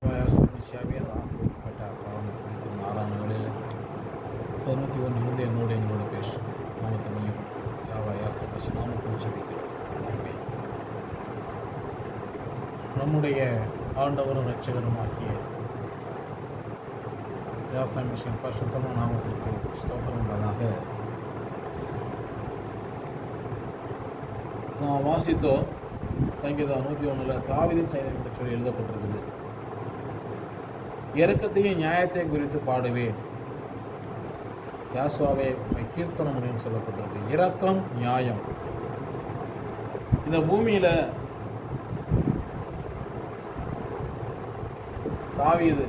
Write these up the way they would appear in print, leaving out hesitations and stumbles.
ஆசிரியப்பட்ட பாவம் 6ஆம் நிலையில் 91 எங்களோட பேசும் நாமத்தை மையப்படுத்தும் யாவாயாச நாமத்தை ஜெபிக்கிறோம். நம்முடைய ஆண்டவரும் இரட்சகருமாகிய யாசா மிஷன் பரிசுத்தமான நாமத்திற்கு ஸ்தோத்திரம் உண்டாதாக. நான் வாசித்தோம் சங்கீதம் 101 தாவீதின் சங்கீதம் என்று சொல்லி எழுதப்பட்டிருக்குது. இரக்கத்தையும் நியாயத்தையும் குறித்து பாடுவேன், யாசுவாவே கீர்த்தனம் அப்படின்னு சொல்லப்பட்டிருக்கு. இரக்கம் நியாயம். இந்த பூமியில் தாவீது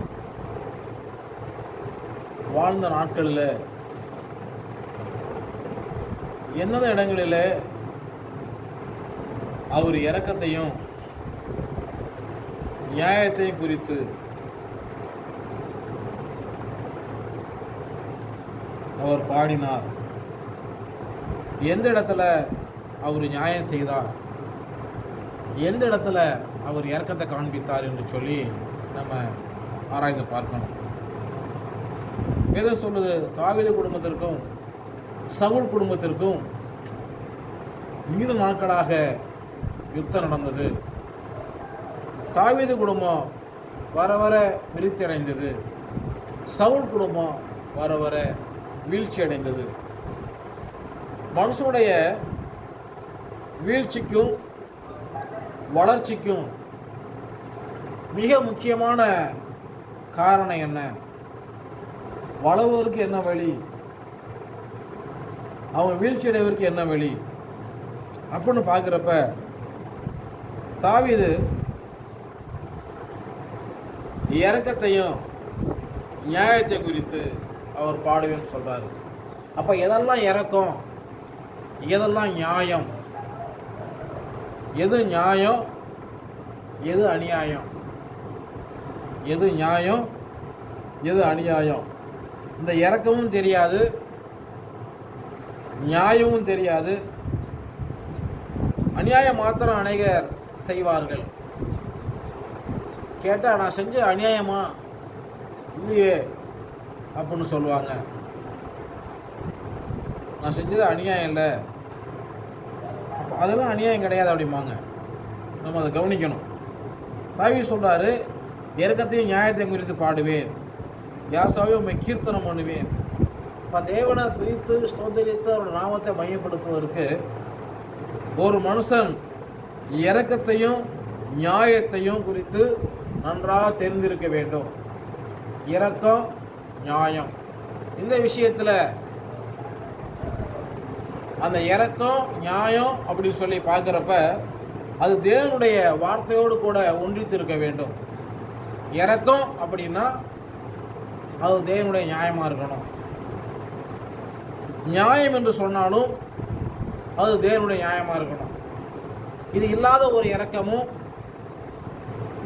வாழ்ந்த நாட்களில் எந்தெந்த இடங்களில் அவர் இரக்கத்தையும் நியாயத்தையும் குறித்து அவர் பாடினார், எந்த இடத்துல அவர் நியாயம் செய்தார், எந்த இடத்துல அவர் இரக்கத்தை காண்பித்தார் என்று சொல்லி நம்ம ஆராய்ந்து பார்க்கணும். வேதம் சொல்லுது, தாவீது குடும்பத்திற்கும் சவுல் குடும்பத்திற்கும் நீண்ட நாட்களாக யுத்தம் நடந்தது. தாவீது குடும்பம் வர வர விருத்தி அடைந்தது, சவுல் குடும்பம் வர வர வீழ்ச்சி அடைந்தது. மனுஷனுடைய வீழ்ச்சிக்கும் வளர்ச்சிக்கும் மிக முக்கியமான காரணம் என்ன? வளர்வதற்கு என்ன வழி, அவங்க வீழ்ச்சி அடைவதற்கு என்ன வழி அப்படின்னு பார்க்குறப்ப தாவீது இரக்கத்தையும் நியாயத்தை குறித்து அவர் பாடுவேன்னு சொல்கிறார். அப்போ எதெல்லாம் இரக்கம், எதெல்லாம் நியாயம், எது நியாயம், எது அநியாயம், எது நியாயம், எது அநியாயம், இந்த இரக்கமும் தெரியாது, நியாயமும் தெரியாது. அநியாயம் மாத்திரம் அநேகர் செய்வார்கள். கேட்டால் நான் செஞ்ச அநியாயமா இல்லையே அப்படின்னு சொல்லுவாங்க. நான் செஞ்சது அநியாயம் இல்லை, அப்போ அதெல்லாம் அநியாயம் கிடையாது அப்படிம்பாங்க. நம்ம அதை கவனிக்கணும். தாவீது சொல்கிறாரு, இரக்கத்தையும் நியாயத்தையும் குறித்து பாடுவேன், யாசாவே உம்மை கீர்த்தனம் பண்ணுவேன். இப்போ தேவனை துதித்து ஸ்தோத்திரித்து அவரோட நாமத்தை மையப்படுத்துவதற்கு ஒரு மனுஷன் இரக்கத்தையும் நியாயத்தையும் குறித்து நன்றாக தெரிந்திருக்க வேண்டும். இரக்கம் நியாயம், இந்த விஷயத்தில் அந்த இரக்கம் நியாயம் அப்படின்னு சொல்லி பார்க்குறப்ப அது தேவனுடைய வார்த்தையோடு கூட ஒன்றித்து இருக்க வேண்டும். இரக்கம் அப்படின்னா அது தேவனுடைய நியாயமாக இருக்கணும். நியாயம் என்று சொன்னாலும் அது தேவனுடைய நியாயமாக இருக்கணும். இது இல்லாத ஒரு இரக்கமும்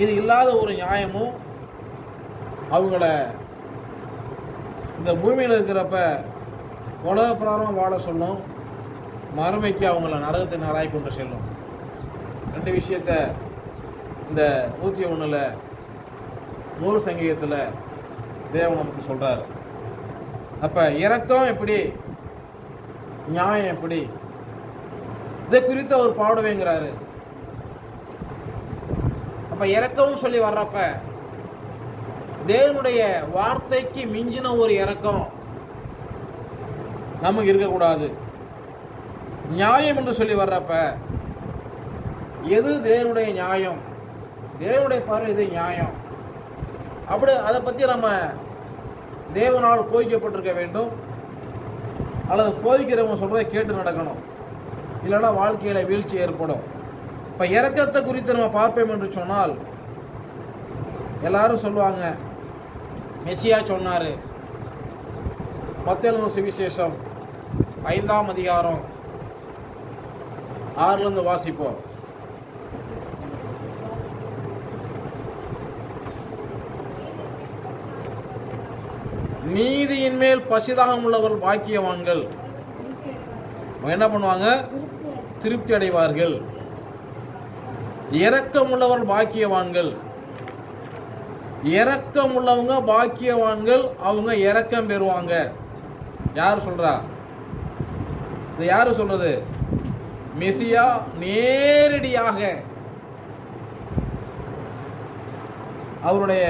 இது இல்லாத ஒரு நியாயமும் அவங்கள இந்த பூமியில் இருக்கிறப்ப உலக பிரகாரம் வாழ சொல்லும், மறுமைக்கு அவங்கள நரகத்தை நராய் கொண்டு செல்லும். ரெண்டு விஷயத்த இந்த 101 நூறு சங்கீதத்தில் தேவன் நமக்கு சொல்கிறார். அப்போ இரக்கம் எப்படி, நியாயம் எப்படி, இதை குறித்து அவர் பாடுவேங்கிறாரு. அப்போ இரக்கம்னு சொல்லி வர்றப்ப தேவனுடைய வார்த்தைக்கு மிஞ்சின ஒரு இரக்கம் நமக்கு இருக்கக்கூடாது. நியாயம் என்று சொல்லி வர்றப்ப எது தேவனுடைய நியாயம், தேவனுடைய பார்வை இது நியாயம், அப்படி அதை பற்றி நம்ம தேவனால் போதிக்கப்பட்டிருக்க வேண்டும். அல்லது போதிக்கிறவங்க சொல்கிறத கேட்டு நடக்கணும், இல்லைன்னா வாழ்க்கையில் வீழ்ச்சி ஏற்படும். இப்போ இரக்கத்தை குறித்து நம்ம பார்ப்போம் என்று சொன்னால் எல்லாரும் சொல்லுவாங்க, மெசியா சொன்னார். மத்தேயு சுவிசேஷம் 5ஆம் அதிகாரம் 6 வாசிப்போம். நீதியின் மேல் பசிதாகம் உள்ளவர்கள் பாக்கியவான்கள். என்ன பண்ணுவாங்க? திருப்தி அடைவார்கள். இரக்கமுள்ளவர்கள் பாக்கியவான்கள். இரக்கம் உள்ளவங்க பாக்கியவான்கள், அவங்க இரக்கம் பெறுவாங்க. யார் சொல்றா? இது யாரு சொல்றது? மெசியா நேரடியாக அவருடைய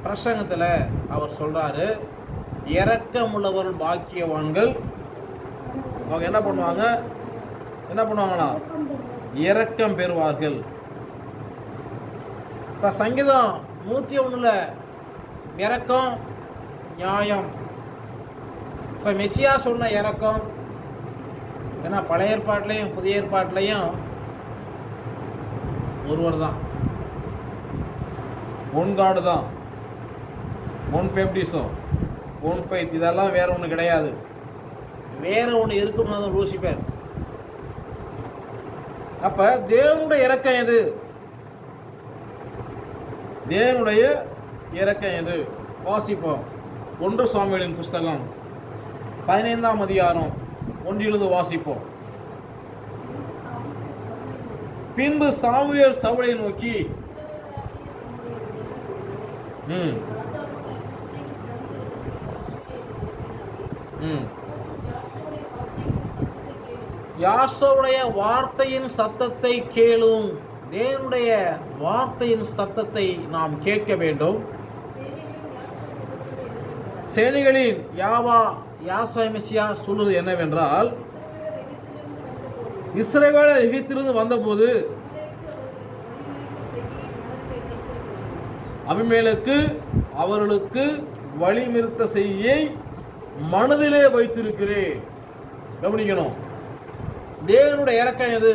பிரசங்கத்தில் அவர் சொல்றாரு, இரக்கம் உள்ளவர்கள் பாக்கியவான்கள், அவங்க என்ன பண்ணுவாங்களா? இரக்கம் பெறுவார்கள். இப்போ சங்கீதம் 101 இரக்கம் நியாயம். இப்போ மெசியா சொன்ன இரக்கம், ஏன்னா பழைய ஏற்பாட்டிலையும் புதிய ஏற்பாட்டிலையும் ஒருவர் தான், ஒன் காடு தான், ஒன் பேப்டிசம், ஒன் ஃபைத், இதெல்லாம் வேற ஒன்று கிடையாது. வேற ஒன்று இருக்குன்னு தான் யோசிப்பார். அப்ப தேவனுடைய இரக்கம் எது? தேவனுடைய இரக்கம் எது? வாசிப்போம். 1 சாமுவேலின் புஸ்தகம் 15ஆம் அதிகாரம் 1 வாசிப்போம். பின்பு சாமுவேல் சவுலை நோக்கி, யாசோவுடைய வார்த்தையின் சத்தத்தை கேளும். தேவனுடைய வார்த்தையின் சத்தத்தை நாம் கேட்க வேண்டும். சேனைகளின் யாசோ மெசியா சொல்வது என்னவென்றால், இஸ்ரவேலர் எகிப்திலிருந்து வந்தபோது அபிமெலேக்கு அவர்களுக்கு வழிமிருத்த செய்தியை மனதிலே வைத்திருக்கிறேன். கவனிக்கணும், தேவனுடைய இரக்கம் எது?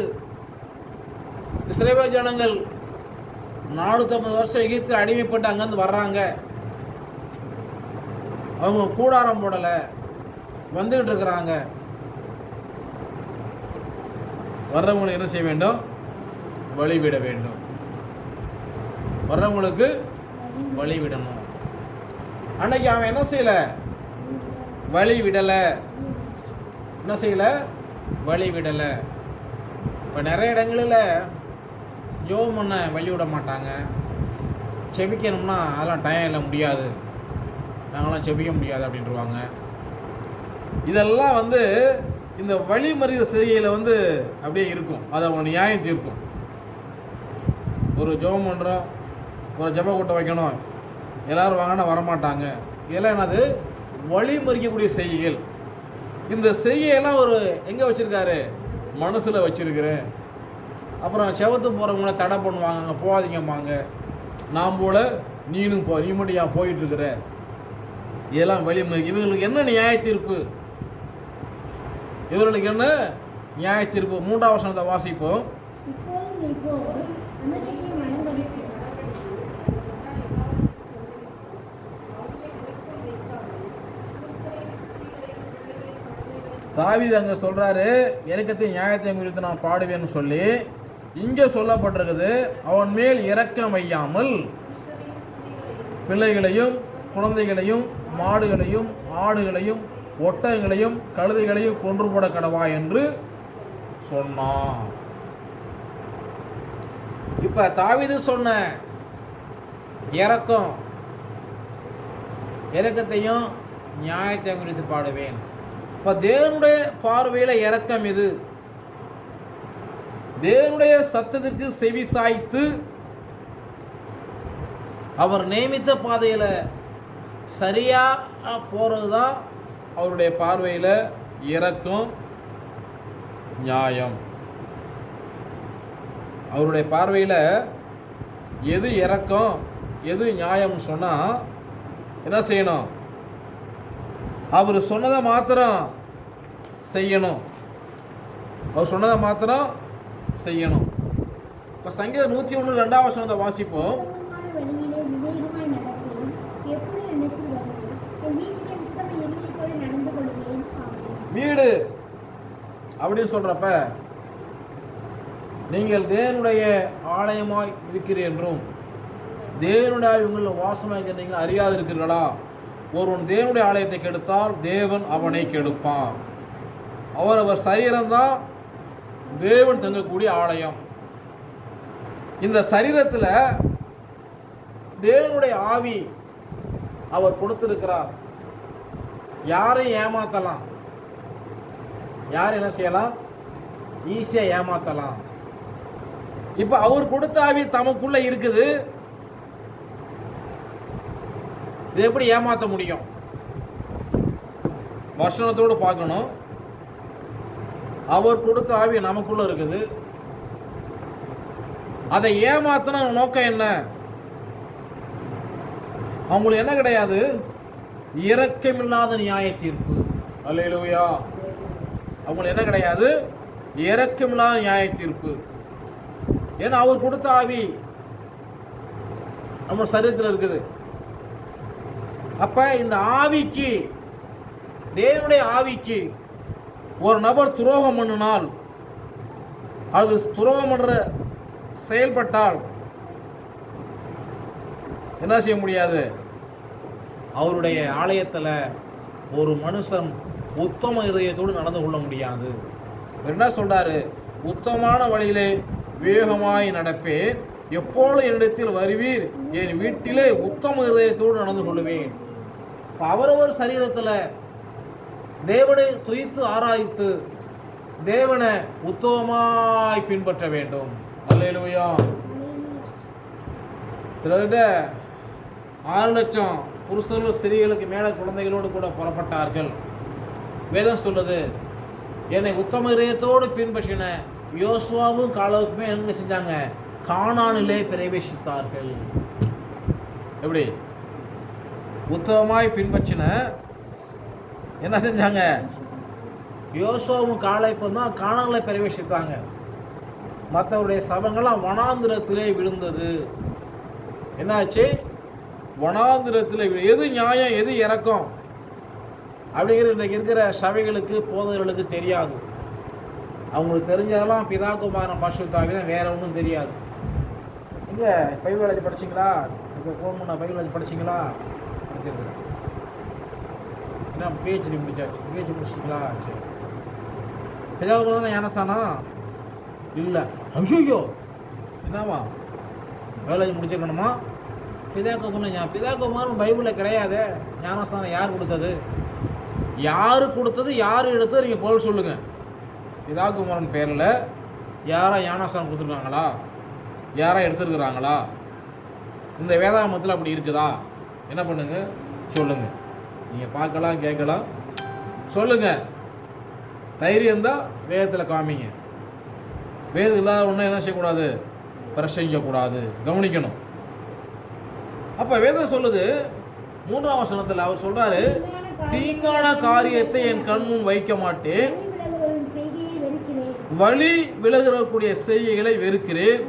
இஸ்ரவேல் ஜனங்கள் 450 வருஷம் எகிப்தில் அடிமைப்பட்டு அங்கேருந்து வர்றாங்க. அவங்க கூடாரம் போடலை, வந்துகிட்டு இருக்கிறாங்க. வர்றவங்களுக்கு என்ன செய்ய வேண்டும்? வழிவிட வேண்டும். வர்றவங்களுக்கு வழிவிடணும். அன்னைக்கு அவன் என்ன செய்யல? வழி விடலை. என்ன செய்யல? வழி விடலை. இப்போ நிறைய இடங்களில் ஜோம் பண்ண வழி விட மாட்டாங்க. செபிக்கணும்னா அதெல்லாம் டைம் இல்லை, முடியாது, நாங்களாம் செபிக்க முடியாது அப்படின்ட்டுருவாங்க. இதெல்லாம் இந்த வழிமறித செய்கையில் அப்படியே இருக்கும். அது அவங்க நியாயம் தீர்க்கும். ஒரு ஜோம் பண்ணுறோம், ஒரு ஜப கூட்டம் வைக்கணும், எல்லோரும் வாங்கினா வரமாட்டாங்க. இதெல்லாம் என்னது? வழிமறிக்கக்கூடிய செய்கைகள். இந்த செய்கையெல்லாம் ஒரு எங்கே வச்சுருக்காரு? மனசில் வச்சுருக்கிறேன். அப்புறம் செவத்து போகிறவங்கள தடை பண்ணுவாங்க, அங்கே போகாதீங்கம்பாங்க. நாம் போல நீனும் நீ மட்டும் ஏன் போயிட்டுருக்குற? இதெல்லாம் வழிமறி. இவங்களுக்கு என்ன நியாய தீர்ப்பு? இவர்களுக்கு என்ன நியாய தீர்ப்பு? 3ஆம் வசனத்தை வாசிப்போம். தாவீது அங்கே சொல்கிறாரு, இரக்கத்தையும் நியாயத்தையும் குறித்து நான் பாடுவேன்னு சொல்லி. இங்கே சொல்லப்பட்டிருக்குது, அவன் மேல் இரக்கம் வையாமல் பிள்ளைகளையும் குழந்தைகளையும் மாடுகளையும் ஆடுகளையும் ஒட்டகங்களையும் கழுதைகளையும் கொன்று போட கடவா என்று சொன்னான். இப்ப தாவீது சொன்ன இரக்கத்தையும் நியாயத்தையும் குறித்து பாடுவேன். இப்ப தேவனுடைய பார்வையில இரக்கம் எது? தேவனுடைய சத்தத்திற்கு செவி சாய்த்து அவர் நியமித்த பாதையில சரியா போறதுதான் அவருடைய பார்வையில இரக்கம், நியாயம். அவருடைய பார்வையில எது இரக்கம் எது நியாயம்னு சொன்னா என்ன செய்யணும்? அவர் சொன்னதை மாத்திரம் செய்யணும். அவர் சொன்னதை மாத்திரம் செய்யணும். இப்போ சங்கீதம் 101 2ஆம் வசனத்தை வாசிப்போம். வீடு அப்படின்னு சொல்றப்ப நீங்கள் தேவனுடைய ஆலயமாய் இருக்கிறீர்கள் என்றும் தேவனுடைய உங்களில் வாசமாக இருக்கிறீர்கள் அறியாது இருக்கிறீர்களா? ஒருவன் தேவனுடைய ஆலயத்தை கெடுத்தால் தேவன் அவனை கெடுப்பான். அவர் சரீரம்தான் தேவன் தங்கக்கூடிய ஆலயம். இந்த சரீரத்தில் தேவனுடைய ஆவி அவர் கொடுத்திருக்கிறார். யாரையும் ஏமாத்தலாம். யார் என்ன செய்யலாம்? ஈஸியா ஏமாத்தலாம். இப்ப அவர் கொடுத்த ஆவி தமக்குள்ள இருக்குது. இது எப்படி ஏமாத்த முடியும்? வசனத்தோடு பார்க்கணும். அவர் கொடுத்த ஆவி நமக்குள்ள இருக்குது. அதை ஏமாத்தின நோக்கம் என்ன? அவங்களுக்கு என்ன கிடையாது? இரக்கமில்லாத நியாய தீர்ப்பு. அல்லேலூயா. அவங்களுக்கு என்ன கிடையாது? இரக்கமில்லாத நியாய தீர்ப்பு. ஏன்னா அவர் கொடுத்த ஆவி நம்ம சரீரத்தில் இருக்குது. அப்ப இந்த ஆவிக்கு, தேவனுடைய ஆவிக்கு ஒரு நபர் துரோகம் பண்ணினால், அது துரோகம் பண்ற செயல்பட்டால் என்ன செய்ய முடியாது? அவருடைய ஆலயத்தில் ஒரு மனுஷன் உத்தம இதயத்தோடு நடந்து கொள்ள முடியாது. என்ன சொல்றாரு? உத்தமமான வழியிலே வேகமாய் நடப்பேன், எப்போது என்னிடத்தில் வருவீர், என் வீட்டிலே உத்தம இதயத்தோடு நடந்து கொள்வேன். அவரவர் சரீரத்தில் தேவனை துய்த்து ஆராய்த்து தேவனை உத்தமமாய் பின்பற்ற வேண்டும். அல்லேலூயா. கிட்டத்தட்ட 6 லட்சம் புருஷர்கள் ஸ்திரீகளுக்கு மேலே குழந்தைகளோடு கூட புறப்பட்டார்கள். வேதம் சொல்லுது, என்னை உத்தம இதயத்தோடு பின்பற்றின யோசுவாவும் காலேபுமே என்ன செஞ்சாங்க? கானானிலே பிரவேசித்தார்கள். எப்படி? உத்தமமாய் பின்பற்றின என்ன செஞ்சாங்க? யோசுவாவும் காலேபும் தான் கானானிலே பிரவேசித்தாங்க. மற்றவருடைய சபங்கள்லாம் வனாந்திரத்திலே விழுந்தது. என்னாச்சு? வனாந்திரத்தில். எது நியாயம், எது இரக்கம் அப்படிங்கிற இன்றைக்கு இருக்கிற சபைகளுக்கு, போதகர்களுக்கு தெரியாது. அவங்களுக்கு தெரிஞ்சதெல்லாம் பிதாகுமாரன் பரிசுத்த தான், வேற ஒன்றும் தெரியாது. இங்கே பைபிள் காலேஜ் படிச்சிங்களா? கோர்மண்ணா பைபிள் காலேஜ் படிச்சிங்களா? படிச்சிருக்கிறேன். என்ன பிஹெச்டி முடிச்சாச்சு. பிஹெச்டி முடிச்சிங்களா? சரி. பிதாகுமாரன் ஞானஸ்தானா? இல்லை. ஐயோ, என்னவா காலேஜ் முடிச்சிருக்கணுமா? பிதாகுமாரன் பைபிளில் கிடையாது. ஞானஸ்தானம் யார் கொடுத்தது? யார் கொடுத்தது, யார் எடுத்தது? நீங்கள் பொருள் சொல்லுங்கள். பிதாகுமாரன் பேரில் யாரா ஞானஸ்தானம் கொடுத்துருக்காங்களா? யாரா எடுத்துருக்குறாங்களா? இந்த வேதாகமத்தில் அப்படி இருக்குதா? என்ன பண்ணுங்க, சொல்லுங்க. நீங்கள் பார்க்கலாம், கேட்கலாம், சொல்லுங்க. தைரியம் தான் வேதத்தில் காமிங்க. வேதம் இல்லாத ஒன்றும் என்ன செய்யக்கூடாது? பிரசங்கக்கூடாது. கவனிக்கணும். அப்போ வேதம் சொல்லுது 3ஆம் வசனத்தில் அவர் சொல்றாரு, தீங்கான காரியத்தை என் கண்முன் வைக்க மாட்டேன், வழி விலகக்கூடிய செய்கைகளை வெறுக்கிறேன்.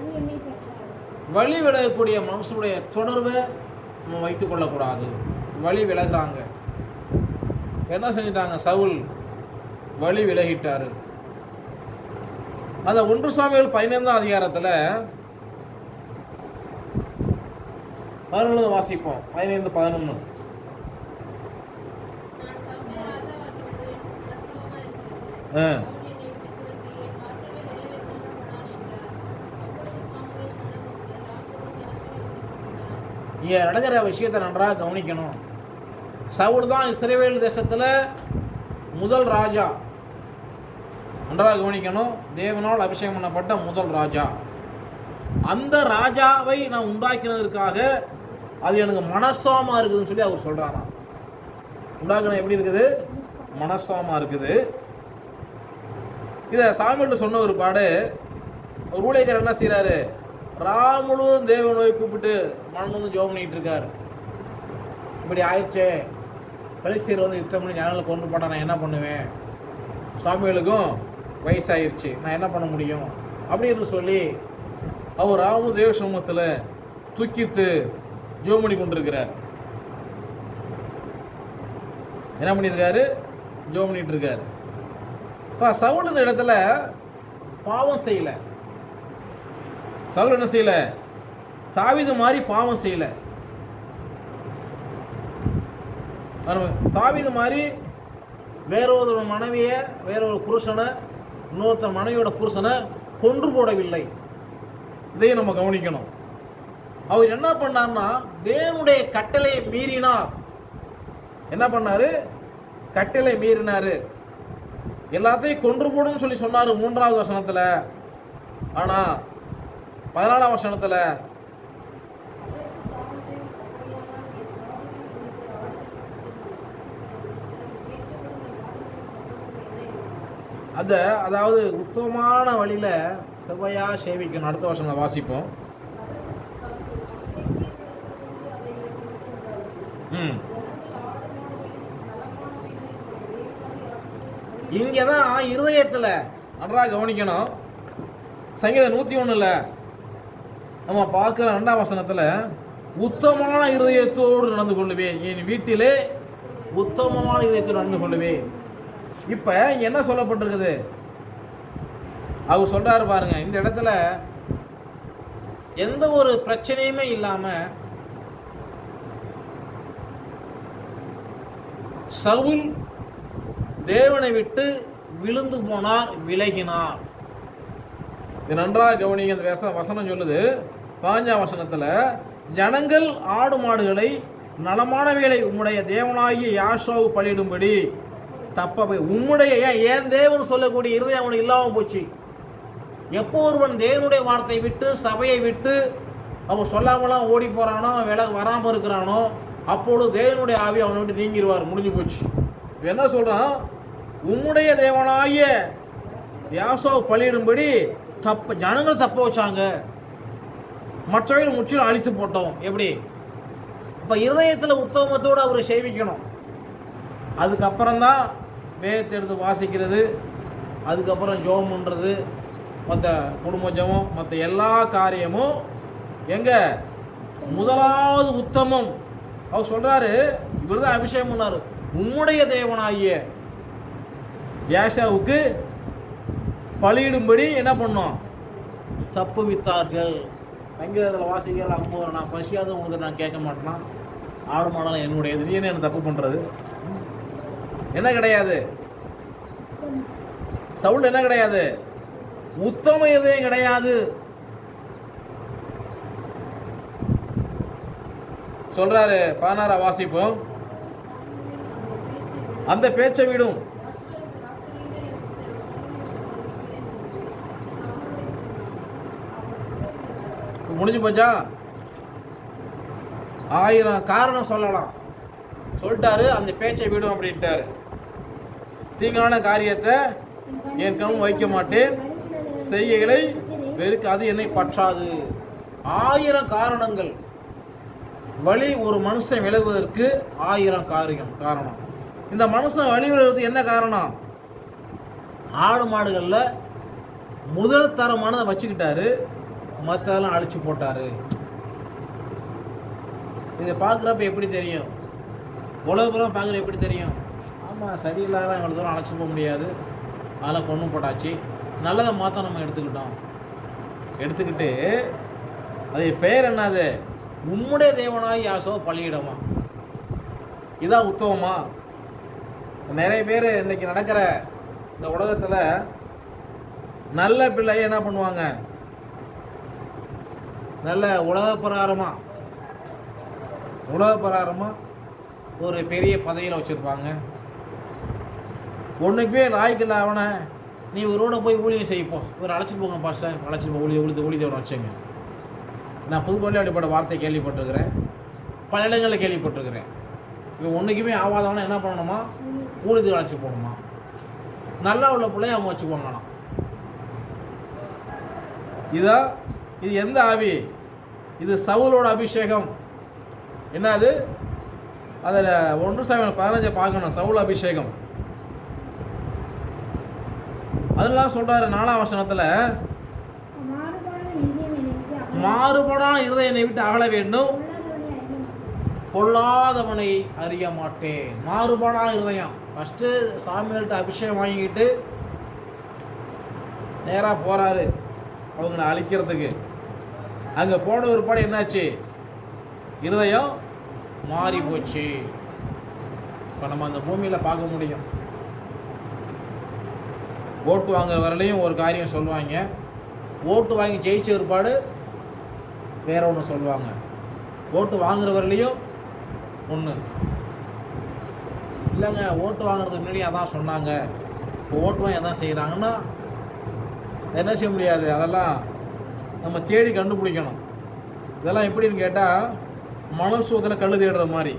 வழி விலகக்கூடிய மனுஷனுடைய தொடர்பை நம்ம வைத்துக் கொள்ளக்கூடாது. வழி விலகுறாங்க. என்ன செஞ்சிட்டாங்க? சவுல் வழி விலகிட்டாரு. அந்த 1 சாமுவேல் 15ஆம் அதிகாரத்தில் 11 வாசிப்போம். 15-11. இங்கே நடக்கிற விஷயத்தை நன்றாக கவனிக்கணும். சவுல் தான் இஸ்ரவேல் தேசத்தில் முதல் ராஜா. நன்றாக கவனிக்கணும். தேவனால் அபிஷேகம் பண்ணப்பட்ட முதல் ராஜா. அந்த ராஜாவை நான் உண்டாக்கினதற்காக அது எனக்கு மனசாமா இருக்குதுன்னு சொல்லி அவர் சொல்றாராம். உண்டாக்கின எப்படி இருக்குது? மனசாமா இருக்குது. இதை சாமுவேல் சொன்ன ஒரு பாடு. ஒரு ஊழியக்காரர் என்ன செய்யறாரு? முழுவதும் தேவனை கூப்பிட்டு மனமும் ஜெபம் பண்ணிட்டு இருக்காரு. இப்படி ஆயிடுச்சே, பெலிஸ்தியர் வந்து யுத்தம் பண்ணி ஜனங்களை கொண்டு போட்டா நான் என்ன பண்ணுவேன்? சாமுவேலுக்கும் வயசாயிருச்சு, நான் என்ன பண்ண முடியும் அப்படின்னு சொல்லி அவர் ராமு தேவ சமூகத்தில் தூக்கித்து ஜெபம் பண்ணி கொண்டிருக்கிறார். என்ன பண்ணியிருக்காரு? ஜெபம் பண்ணிட்டு இருக்காரு. இப்போ சவுல் இந்த இடத்துல பாவம் செய்யல. சவுல் என்ன செய்யல? தாவீது மாதிரி பாவம் செய்யல. தாவீது மாதிரி வேறொரு மனைவியை, வேறொரு புருஷனை, இன்னொருத்தர் மனைவியோட புருஷனை கொன்று போடவில்லை. இதையும் நம்ம கவனிக்கணும். அவர் என்ன பண்ணார்னா, தேவனுடைய கட்டளை மீறினார். என்ன பண்ணாரு? கட்டளை மீறினாரு. எல்லாத்தையும் கொன்று போடும் சொல்லி சொன்னாரு 3வது வசனத்துல. ஆனா 14ஆம் வசனத்துல அதாவது உத்தமமான வழியில செவ்வையா சேவிக்கணும். அடுத்த வசனம் வாசிப்போம். இங்கதான் இருதயத்துல நன்றாக கவனிக்கணும். சங்கீதம் 101ல நம்ம பார்க்கிற 2ஆம் வசனத்துல உத்தமமான இருதயத்தோடு நடந்து கொள்ளுவேன், என் வீட்டிலே உத்தமமான இருதயத்தோடு நடந்து கொள்ளுவேன். இப்ப என்ன சொல்லப்பட்டிருக்குது? அவர் சொல்றாரு பாருங்க, இந்த இடத்துல எந்த ஒரு பிரச்சனையுமே இல்லாம சவுல் தேவனை விட்டு விழுந்து போனார், விலகினார். இது நன்றாக கவனிங்க. இந்த வசனம் சொல்லுது 15ஆம் வசனத்துல, ஜனங்கள் ஆடு மாடுகளை நலமானவைகளை உம்முடைய தேவனாகிய யாசோவு பலியிடும்படி தப்ப உம்முடைய ஏன் தேவன் சொல்லக்கூடிய இருதயம் அவனுக்கு இல்லாம போச்சு. எப்போ ஒருவன் தேவனுடைய வார்த்தை விட்டு சபையை விட்டு அவன் சொல்லாமலாம் ஓடி போறானோ, வராமல் இருக்கிறானோ, அப்பொழுது தேவனுடைய ஆவி அவனை விட்டு நீங்கிடுவார். முடிஞ்சு போச்சு. என்ன சொல்றான்? உம்முடைய தேவனாகிய யாசோவு பலியிடும்படி ஜனங்கள் தப்ப வச்சாங்க, மற்றவர்கள் முற்றிலும் அழித்து போட்டோம். எப்படி? இப்போ இருதயத்தில் உத்தமத்தோடு அவரை சேவிக்கணும். அதுக்கப்புறம்தான் வேதத்தை எடுத்து வாசிக்கிறது, அதுக்கப்புறம் ஜெபம் பண்ணுறது, மற்ற குடும்ப ஜெபம், மற்ற எல்லா காரியமும் எங்க முதலாவது உத்தமம். அவர் சொல்றாரு, இவர் தான் அபிஷேகம் பண்ணாரு, உம்முடைய தேவனாகிய யாசோவுக்கு பலியிடும்படி என்ன பண்ணோம்? தப்பு வித்தார்கள். சங்கீதத்தில் வாசிக்கிற அம்மோ, நான் பசியாத உங்களுக்கு நான் கேட்க மாட்டேன்னா, ஆடு மாடலாம் என்னுடையது, நீ என்ன தப்பு பண்ணுறது? என்ன கிடையாது? சவுல் என்ன கிடையாது? உத்தம இதயம் கிடையாது. சொல்றாரு 16 வாசிப்போம். அந்த பேச்சை விடும். முடிஞ்சு போச்சா? 1000 காரணம் சொல்லலாம். சொல்லிட்டாரு, அந்த பேச்சை விடும் அப்படின்ட்டாரு. தீங்கான காரியத்தை என் கண் வைக்க மாட்டேன், செய்கைகளை வெறுக்க அது என்னை பற்றாது. 1000 காரணங்கள். வழி ஒரு மனுஷன் விலகுவதற்கு 1000 காரணம். இந்த மனுஷன் வழி விலகுறது என்ன காரணம்? ஆடு மாடுகளில் முதல் தரமானதை வச்சுக்கிட்டாரு, மற்றதெல்லாம் அழிச்சு போட்டாரு. இதை பார்க்குறப்ப எப்படி தெரியும்? உலகப்புறம் பார்க்குற எப்படி தெரியும்? ஆமாம், சரியில்லாத இவ்வளோ தூரம் அழைச்சி போக முடியாது, அதெல்லாம் பொண்ணு போட்டாச்சு, நல்லதை மாற்ற நம்ம எடுத்துக்கிட்டு அது பெயர் என்னது? உம்முடைய தேவனாய் யாசோ பலியிடமா? இதான் உத்தவமா? நிறைய பேர் இன்னைக்கு நடக்கிற இந்த உலகத்தில் நல்ல பிள்ளைய என்ன பண்ணுவாங்க? நல்ல உலக பிரகாரமாக ஒரு பெரிய பதவியில் வச்சுருப்பாங்க. ஒன்றுக்குமே லாய்க்கில்ல அவனை, நீ இவரோட போய் ஊழியம் செய்யப்போ, இவர் அழைச்சிட்டு போங்க பாஸ்டர், அழைச்சிட்டு போய் ஊழியத்தோட வச்சுங்க. நான் புதுக்கோட்டையில் அப்படிப்பட்ட வார்த்தை கேள்விப்பட்டிருக்கிறேன், பல இடங்களில் கேள்விப்பட்டிருக்கிறேன். இவன் ஒன்றுக்குமே ஆகாதவனை என்ன பண்ணணுமா? ஊழியத்துக்கு அழைச்சிட்டு போகணுமா? நல்லா உள்ள பிள்ளைய அவங்க வச்சுக்குவாங்களாம். இது எந்த ஆவி? இது சவுலோட அபிஷேகம். என்னது? அதில் 1 சாமுவேல் 15 பார்க்கணும். சவுல் அபிஷேகம். அதெல்லாம் சொல்றாரு 4ஆம் வசனத்தில், மாறுபாடான இருதயம் என்னை விட்டு அகல வேண்டும், பொல்லாதவனை அறிய மாட்டேன். மாறுபாடான இருதயம். ஃபஸ்ட்டு சாமியால்கிட்ட அபிஷேகம் வாங்கிக்கிட்டு நேராக போகிறாரு அவங்களை அழிக்கிறதுக்கு. அங்கே போன ஒரு பாடம் என்னாச்சு? இருதயம் மாறி போச்சு. இப்போ நம்ம அந்த பூமியில் பார்க்க முடியும். ஓட்டு வாங்குற வரலையும் ஒரு காரியம் சொல்லுவாங்க, ஓட்டு வாங்கி ஜெயிச்ச ஒருபாடு வேற ஒன்று சொல்லுவாங்க. ஓட்டு வாங்குறவர்களையும் ஒன்று இல்லைங்க. ஓட்டு வாங்குறதுக்கு முன்னாடி அதான் சொன்னாங்க, இப்போ ஓட்டு வாங்கி அதான் செய்கிறாங்கன்னா என்ன செய்ய முடியாது. அதெல்லாம் நம்ம தேடி கண்டுபிடிக்கணும். இதெல்லாம் எப்படின்னு கேட்டால் மணல் சூத்தில் கல் தேடுற மாதிரி.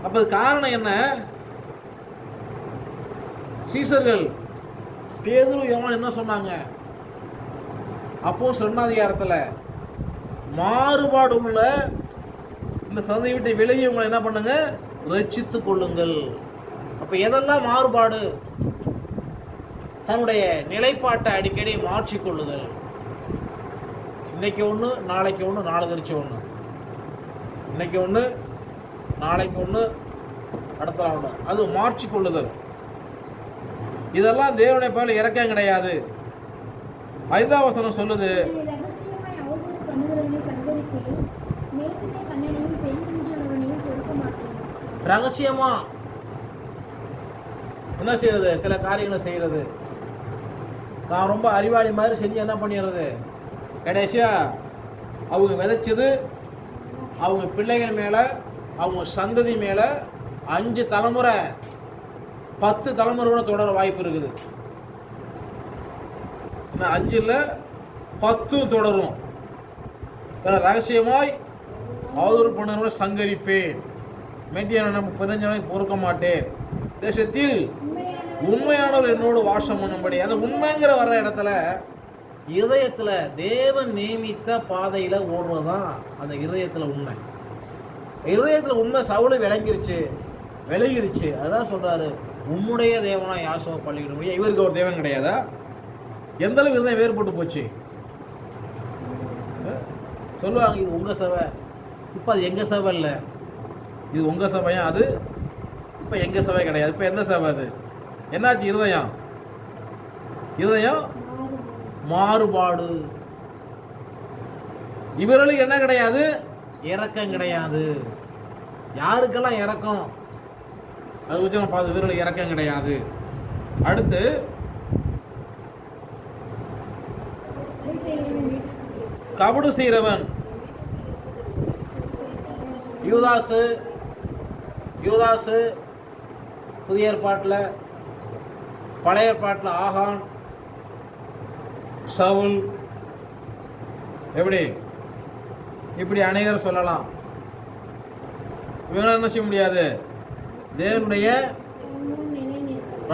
அப்போ காரணம் என்ன? சீசர்கள் பேதுரு யோவான் என்ன சொன்னாங்க? அப்போஸ்தலர் 2ஆம் அதிகாரத்தில் மாறுபாடு உள்ள இந்த சந்தை விட்டு விலகி உங்களை என்ன பண்ணுங்க, ரட்சித்து கொள்ளுங்கள். அப்போ எதெல்லாம் மாறுபாடு? தன்னுடைய நிலைப்பாட்டை அடிக்கடி மாற்றிக்கொள்ளுதல். இன்னைக்கு ஒன்று, நாளைக்கு ஒன்று, நாளை கழிச்சு ஒன்று. இன்னைக்கு ஒன்று, நாளைக்கு ஒன்று, அடுத்த நாள் ஒன்று. அது மாற்றிக்கொள்ளுதல். இதெல்லாம் தேவனுடைய பேரில் இரக்கம் கிடையாது. 5ஆம் வசனம் சொல்லுது, ரகசியமா என்ன செய்யறது? சில காரியங்களை செய்யறது. நான் ரொம்ப அறிவாளி மாதிரி செஞ்சு என்ன பண்ணிடுறது, கடைசியா அவங்க விதைச்சது அவங்க பிள்ளைகள் மேலே, அவங்க சந்ததி மேலே 5 தலைமுறை 10 தலைமுறை கூட தொடர வாய்ப்பு இருக்குது. 5 இல்லை 10 தொடரும். ரகசியமாய் அவதூறு பண்ணவரை சங்கரிப்பேன், மெட்டியான பிறஞ்சனை பொறுக்க மாட்டேன், தேசத்தில் உண்மையானவர் என்னோடு வாசம் பண்ணும்படி. அந்த உண்மைங்கிற வர்ற இடத்துல இதயத்தில் தேவன் நியமித்த பாதையில் ஓடுறது தான் அந்த இதயத்தில் உண்மை. இதயத்தில் உண்மை சவுளை விளங்கிருச்சு. அதான் சொல்கிறாரு, உம்முடைய தேவனா யாசோ பள்ளிக்கிட முடியும். இவருக்கு ஒரு தேவன் கிடையாதா? எந்த அளவு இருதயம் வேறுபட்டு போச்சு. சொல்லுவாங்க, இது உங்கள் சபை, இப்போ அது எங்கள் சபை இல்லை. இது உங்கள் சபையா? அது இப்போ எங்கள் சபை கிடையாது. இப்போ எந்த சபை அது? என்னாச்சு? இருதயம் மாறுபாடு. இவர்களுக்கு என்ன கிடையாது? இரக்கம் கிடையாது. யாருக்கெல்லாம் இரக்கம்? அது வச்சு நம்ம பார்த்து, இவர்களுக்கு இரக்கம் கிடையாது. அடுத்து கபடு செய்கிறவன் யூதாசு புதிய ஏற்பாட்டில், பழைய ஏற்பாட்டில் ஆகான், சவுல், இப்படி அநேகர் சொல்லலாம். இவங்களால என்ன செய்ய முடியாது? தேவனுடைய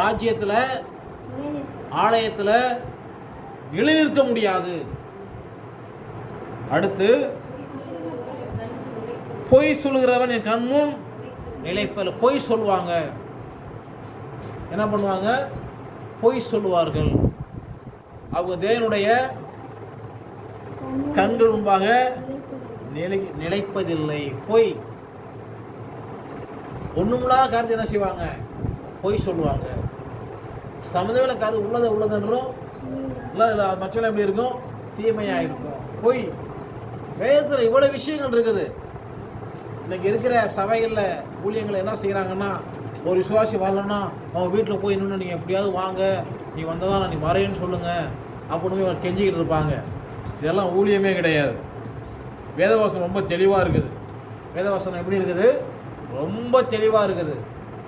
ராஜ்யத்தில், ஆலயத்தில் நிலைநிற்க முடியாது. அடுத்து பொய் சொல்லுகிறவன் என் கண்முன் நிலைப்பல. பொய் சொல்லுவாங்க. என்ன பண்ணுவாங்க? பொய் சொல்லுவார்கள். அவங்க தேவனுடைய கண்கள் முன்பாக நிலைப்பதில்லை. பொய் ஒண்ணுமில்லாத காரியத்தை என்ன செய்வாங்க? பொய் சொல்லுவாங்க. சம்மந்தமே காரியத்தை உள்ளதென்றும் இல்லை, மற்றெல்லாம் எப்படி இருக்கும்? தீமையாக இருக்கும். பொய். வேதத்தில் இவ்வளோ விஷயங்கள் இருக்குது. இன்னைக்கு இருக்கிற சபைகளில் ஊழியங்களை என்ன செய்கிறாங்கன்னா, ஒரு விசுவாசி வரலன்னா அவங்க வீட்டில் போய் இன்னொன்று நீங்கள் எப்படியாவது வாங்க, நீ வந்ததான் நான் நீ வரேன்னு சொல்லுங்கள் அப்படின்னு போய் கெஞ்சிக்கிட்டு இருப்பாங்க. இதெல்லாம் ஊழியமே கிடையாது. வேதவசனம் ரொம்ப தெளிவாக இருக்குது. வேதவசனம் எப்படி இருக்குது? ரொம்ப தெளிவாக இருக்குது.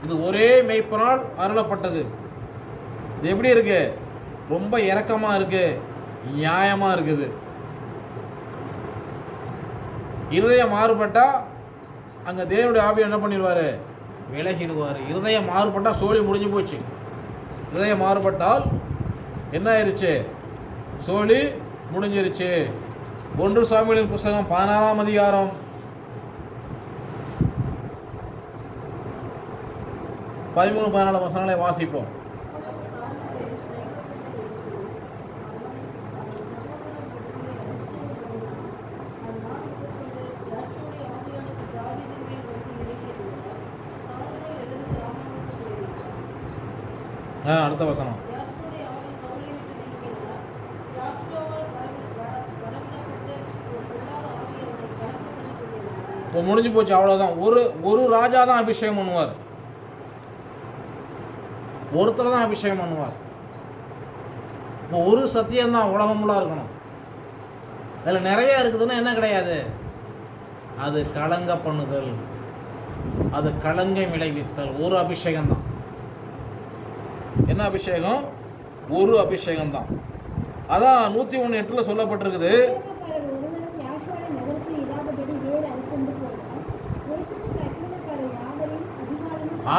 இது ஒரே மெய்ப்பனால் அருளப்பட்டது. இது எப்படி இருக்கு? ரொம்ப இரக்கமாக இருக்கு, நியாயமாக இருக்குது. இருதயம் மாறுபட்டால் அங்கே தேவனுடைய ஆவியை என்ன பண்ணிடுவார்? விலகிடுவார். இருதயம் மாறுபட்டால் சோழி முடிஞ்சு போச்சு. இருதயம் மாறுபட்டால் என்ன ஆயிடுச்சு? சோழி முடிஞ்சிருச்சு. 1 சாமுவேலின் புஸ்தகம் 16ஆம் அதிகாரம் 13-14 வசனங்களை வாசிப்போம். அடுத்த வசனம். இப்போ முடிஞ்சு போச்சு, அவ்வளோதான். ஒரு ராஜா தான் அபிஷேகம் பண்ணுவார், ஒருத்தர் தான் அபிஷேகம் பண்ணுவார். இப்போ ஒரு சத்தியம்தான் உலகமுள்ளா இருக்கணும். அதில் நிறைய இருக்குதுன்னா என்ன கிடையாது, அது கலங்க பண்ணுதல், அது கலங்கம் விளைவித்தல். ஒரு அபிஷேகம்தான். என்ன அபிஷேகம்? ஒரு அபிஷேகம்தான். அதான் 101:8 சொல்லப்பட்டிருக்குது.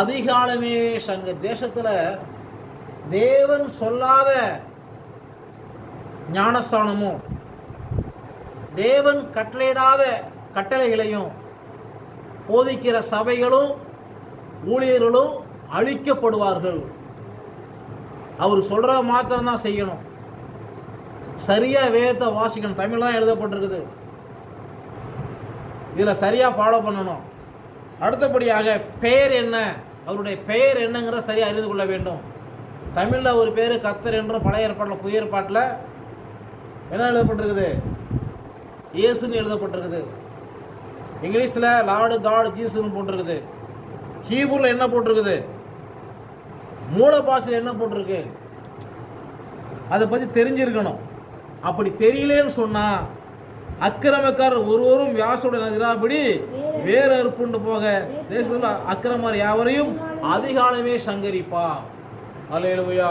அதிகாலமே சங்க தேசத்தில் தேவன் சொல்லாத ஞானஸ்தானமும் தேவன் கட்டளையிடாத கட்டளைகளையும் போதிக்கிற சபைகளும் ஊழியர்களும் அழிக்கப்படுவார்கள். அவர் சொல்கிற மாத்திரம்தான் செய்யணும். சரியாக வேதத்தை வாசிக்கணும். தமிழ்லாம் எழுதப்பட்டிருக்குது. இதில் சரியாக ஃபாலோ பண்ணணும். அடுத்தபடியாக பெயர் என்ன, அவருடைய பெயர் என்னங்கிறத சரியாக அறிந்து கொள்ள வேண்டும். தமிழில் ஒரு பேர் கர்த்தர் என்றும், பழைய ஏற்பாட்டில் புதிய ஏற்பாட்டில் என்ன எழுதப்பட்டிருக்குது? இயேசுன்னு எழுதப்பட்டிருக்குது. இங்கிலீஷில் லார்டு காட் ஜீசஸ்ன்னு போட்டிருக்குது. ஹீப்ரூவில் என்ன போட்டிருக்குது? மூல பாஷையில் என்ன போட்டிருக்கு? அதை பற்றி தெரிஞ்சிருக்கணும். அப்படி தெரியலேன்னு சொன்னால் அக்கிரமக்காரர் ஒருவரும் வியாசோட எதிராபடி வேற அறுப்புண்டு போக தேசத்தில் அக்கிரமர் யாவரையும் அதிகாலமே சங்கரிப்பார். அல்லேலூயா.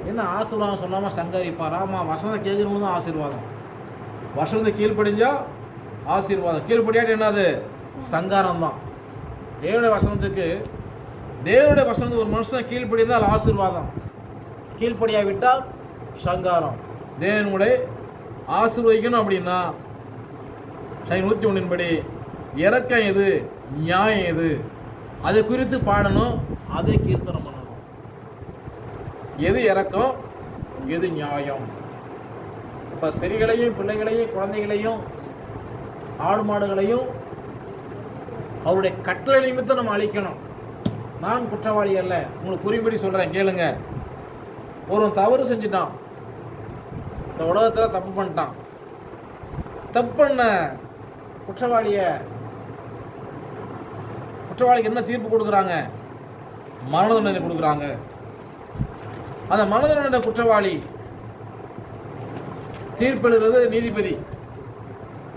என்ன ஆசீர்வாதம் சொல்லாமல் சங்கரிப்பார்? ஆமாம், வசனம் கேட்கணும் தான் ஆசீர்வாதம். வசனத்தை கீழ்ப்படிஞ்சா ஆசீர்வாதம், கீழ்ப்படியாட்டு என்னது? சங்காரம் தான். தேவனுடைய வசனத்துக்கு ஒரு மனுஷன் கீழ்ப்படிந்தால் ஆசீர்வாதம், கீழ்ப்படியாவிட்டால் சங்காரம். தேவனுடைய ஆசீர்வதிக்கணும் அப்படின்னா 101 படி இறக்கம் எது, நியாயம் எது, அதை குறித்து பாடணும், அதை கீர்த்தனம் பண்ணணும். எது இறக்கம், எது நியாயம். இப்போ ஸ்திரீகளையும் பிள்ளைகளையும் குழந்தைகளையும் ஆடு மாடுகளையும் அவருடைய கட்டளை நிமித்தம் நம்ம அழிக்கணும். நான் குற்றவாளி அல்ல. உங்களுக்கு புரியும்படி சொல்கிறேன், கேளுங்க. ஒரு தவறு செஞ்சுட்டான், இந்த உலகத்தில் தப்பு பண்ணிட்டான். தப்பு பண்ண குற்றவாளிக்கு என்ன தீர்ப்பு கொடுக்குறாங்க? மரண தண்டனை கொடுக்குறாங்க. அந்த மரண தண்டனை குற்றவாளி தீர்ப்பெழுகிறது நீதிபதி.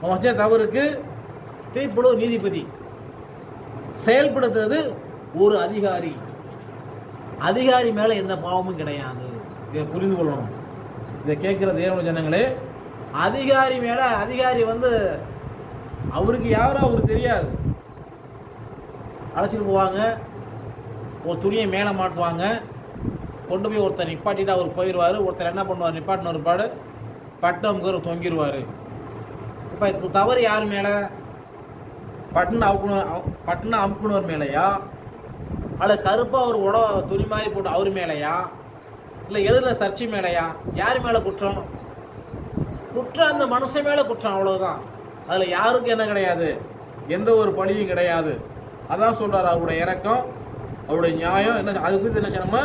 அவன் தவறுக்கு தீர்ப்பெழுவது நீதிபதி. செயல்படுத்துறது ஒரு அதிகாரி. அதிகாரி மேலே எந்த பாவமும் கிடையாது. இதை புரிந்து கொள்ளணும். இதை கேட்குற தேவனுடைய ஜனங்களே, அதிகாரி அவருக்கு யாரும் அவருக்கு தெரியாது. அழைச்சிட்டு போவாங்க, ஒரு துணியை மேலே மாட்டுவாங்க, கொண்டு போய் ஒருத்தர் நிப்பாட்டிட்டு அவர் போயிடுவார். ஒருத்தர் என்ன பண்ணுவார்? நிப்பாட்டின ஒரு பட்டம் தொங்கிடுவார். இப்போ இது தவறு யார் மேலே? பட்டுன்னு அமுக்குனவர் மேலேயா, அல்ல கருப்பாக ஒரு துணி மாதிரி போட்டு அவர் மேலேயா, இல்லை எழுதுகிற சர்ச்சை மேலேயா? யார் மேலே குற்றம்? அந்த மனுஷன் மேலே குற்றம், அவ்வளோதான். அதில் யாருக்கும் என்ன கிடையாது? எந்த ஒரு பழியும் கிடையாது. அதான் சொல்கிறார், அவருடைய இரக்கம், அவருடைய நியாயம் என்ன, அது குறித்து என்ன நம்ம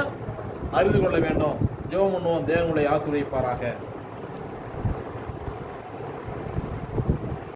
அறிந்து கொள்ள வேண்டும். ஜெபம் பண்ணுவோம். தேவனுடைய ஆசீர்வதிப்பாராக.